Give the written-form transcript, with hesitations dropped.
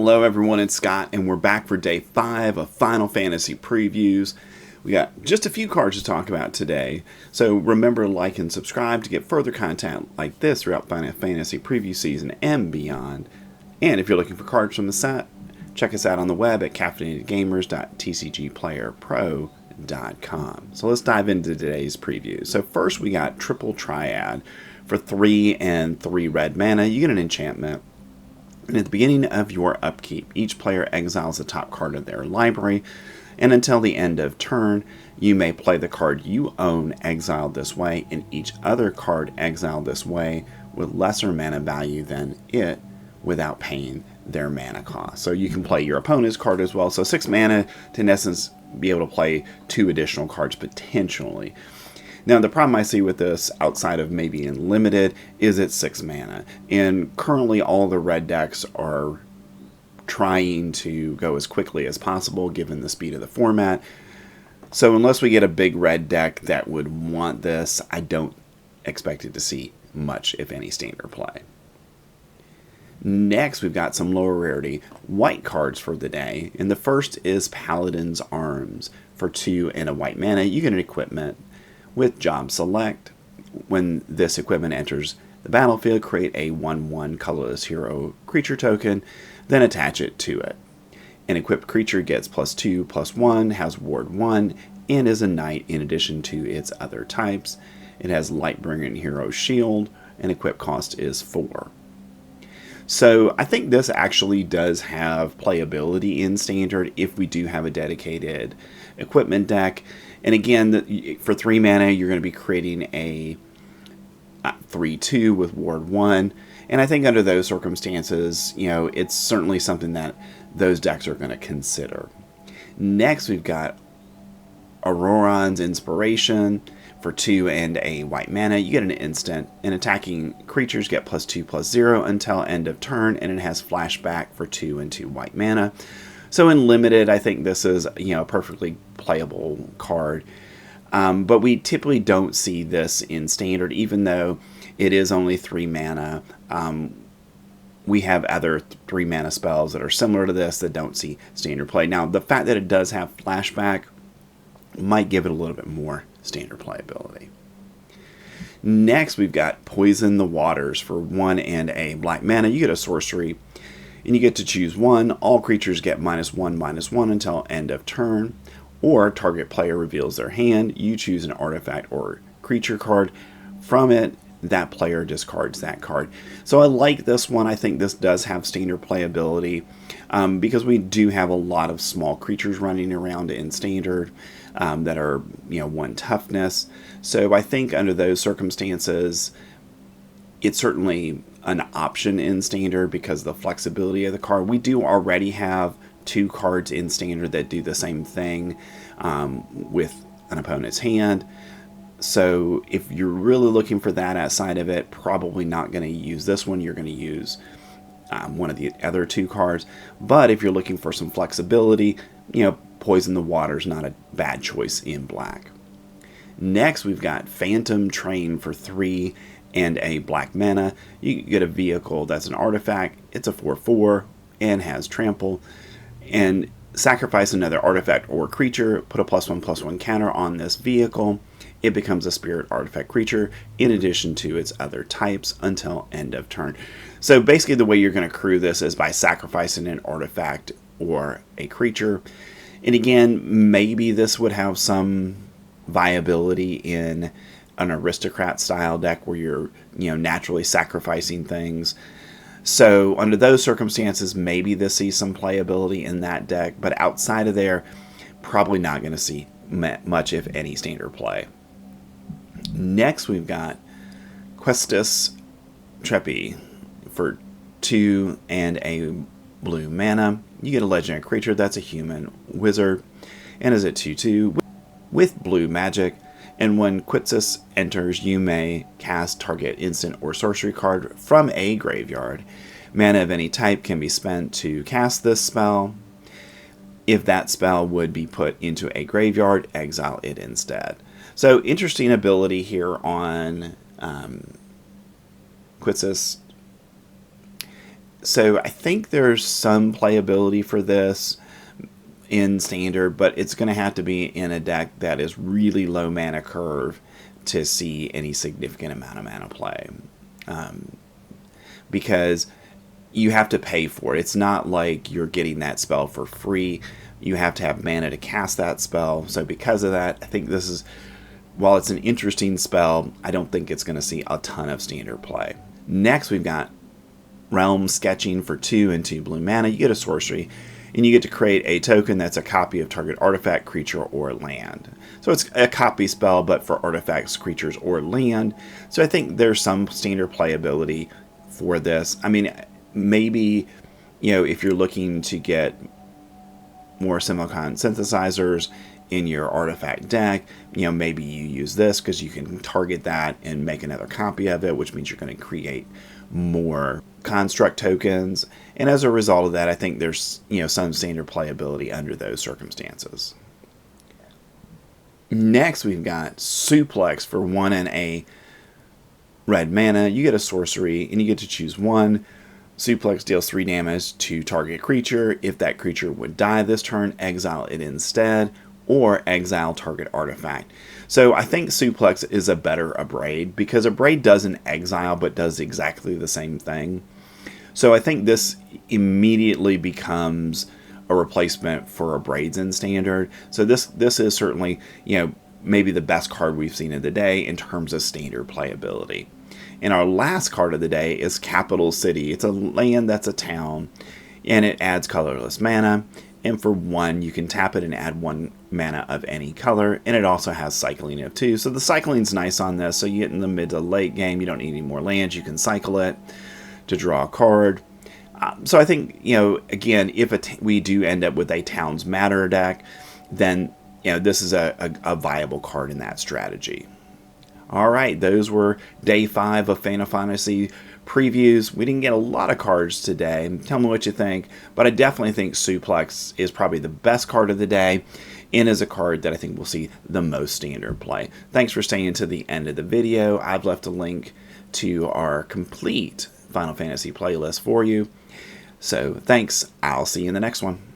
Hello everyone, it's Scott, and we're back for day 5 of Final Fantasy previews. We got just a few cards to talk about today, so remember to like and subscribe to get further content like this throughout Final Fantasy preview season and beyond. And if you're looking for cards from the set, check us out on the web at caffeinatedgamers.tcgplayerpro.com. So let's dive into today's preview. So first we got Triple Triad. For 3 and 3 red mana, you get an enchantment. And at the beginning of your upkeep, each player exiles the top card of their library, and until the end of turn, you may play the card you own exiled this way, and each other card exiled this way with lesser mana value than it without paying their mana cost. So you can play your opponent's card as well. So 6 mana to, in essence, be able to play 2 additional cards potentially. Now, the problem I see with this, outside of maybe in Limited, is it's 6 mana. And currently, all the red decks are trying to go as quickly as possible, given the speed of the format. So unless we get a big red deck that would want this, I don't expect it to see much, if any, standard play. Next, we've got some lower rarity white cards for the day. And the first is Paladin's Arms. For 2 and a white mana, you get an equipment with Job Select. When this equipment enters the battlefield, create a 1/1 colorless hero creature token, then attach it to it. An equipped creature gets +2/+1, has Ward 1, and is a knight in addition to its other types. It has Lightbringer and Hero Shield, and equip cost is 4. So I think this actually does have playability in Standard if we do have a dedicated equipment deck. And again, for 3 mana, you're going to be creating a 3/2 with Ward 1. And I think under those circumstances, it's certainly something that those decks are going to consider. Next, we've got Auroran's Inspiration. For 2 and a white mana, you get an instant, and attacking creatures get +2/+0 until end of turn, and it has flashback for 2 and 2 white mana. So in Limited, I think this is a perfectly playable card. But we typically don't see this in Standard, even though it is only 3 mana. We have other 3 mana spells that are similar to this that don't see Standard play. Now, the fact that it does have flashback might give it a little bit more Standard playability. Next, we've got Poison the Waters. For 1 and a black mana, you get a sorcery, and you get to choose one. All creatures get -1/-1 until end of turn, or target player reveals their hand. You choose an artifact or creature card from it. That player discards that card. So I like this one. I think this does have Standard playability because we do have a lot of small creatures running around in Standard that are 1 toughness. So I think under those circumstances, it's certainly an option in Standard because of the flexibility of the card. We do already have 2 cards in Standard that do the same thing with an opponent's hand. So if you're really looking for that outside of it, probably not going to use this one. You're going to use one of the other 2 cards. But if you're looking for some flexibility, Poison the Water's not a bad choice in black. Next, we've got Phantom Train. For 3 and a black mana, you get a vehicle that's an artifact. It's a 4/4 and has trample. And sacrifice another artifact or creature, put a +1/+1 counter on this vehicle. It becomes a spirit artifact creature in addition to its other types until end of turn. So basically the way you're going to crew this is by sacrificing an artifact or a creature. And again, maybe this would have some viability in an aristocrat style deck where you're naturally sacrificing things. So under those circumstances, maybe this sees some playability in that deck. But outside of there, probably not going to see much, if any, Standard play. Next, we've got Questus Trepi. For 2 and a blue mana, you get a legendary creature that's a human wizard and is at 2/2 with blue magic. And when Questus enters, you may cast target instant or sorcery card from a graveyard. Mana of any type can be spent to cast this spell. If that spell would be put into a graveyard, exile it instead. So interesting ability here on Questus. So I think there's some playability for this in standard, but it's going to have to be in a deck that is really low mana curve to see any significant amount of mana play. Because you have to pay for it. It's not like you're getting that spell for free. You have to have mana to cast that spell. So because of that, I think this is, while it's an interesting spell, I don't think it's going to see a ton of standard play. Next, we've got Realm Sketching for 2 and 2 blue mana. You get a sorcery, and you get to create a token that's a copy of target artifact, creature, or land. So it's a copy spell, but for artifacts, creatures, or land. So I think there's some standard playability for this. I mean, maybe, if you're looking to get more Simulcon synthesizers in your artifact deck, maybe you use this because you can target that and make another copy of it, which means you're going to create more construct tokens. And as a result of that, I think there's, some standard playability under those circumstances. Next, we've got Suplex for 1 and a red mana. You get a sorcery, and you get to choose one. Suplex deals 3 damage to target creature. If that creature would die this turn, exile it instead, or exile target artifact. So I think Suplex is a better Abrade, because Abrade doesn't exile, but does exactly the same thing. So I think this immediately becomes a replacement for Abrades in Standard. So this is certainly, maybe the best card we've seen in the day in terms of Standard playability. And our last card of the day is Capital City. It's a land that's a town, and it adds colorless mana. And for 1, you can tap it and add 1 mana of any color. And it also has cycling of 2. So the cycling's nice on this. So you get in the mid to late game, you don't need any more lands. You can cycle it to draw a card. So I think, again, if we do end up with a Towns Matter deck, then, this is a viable card in that strategy. All right, those were day 5 of Final Fantasy previews. We didn't get a lot of cards today. Tell me what you think, but I definitely think Suplex is probably the best card of the day and is a card that I think we'll see the most standard play. Thanks for staying to the end of the video. I've left a link to our complete Final Fantasy playlist for you. So thanks. I'll see you in the next one.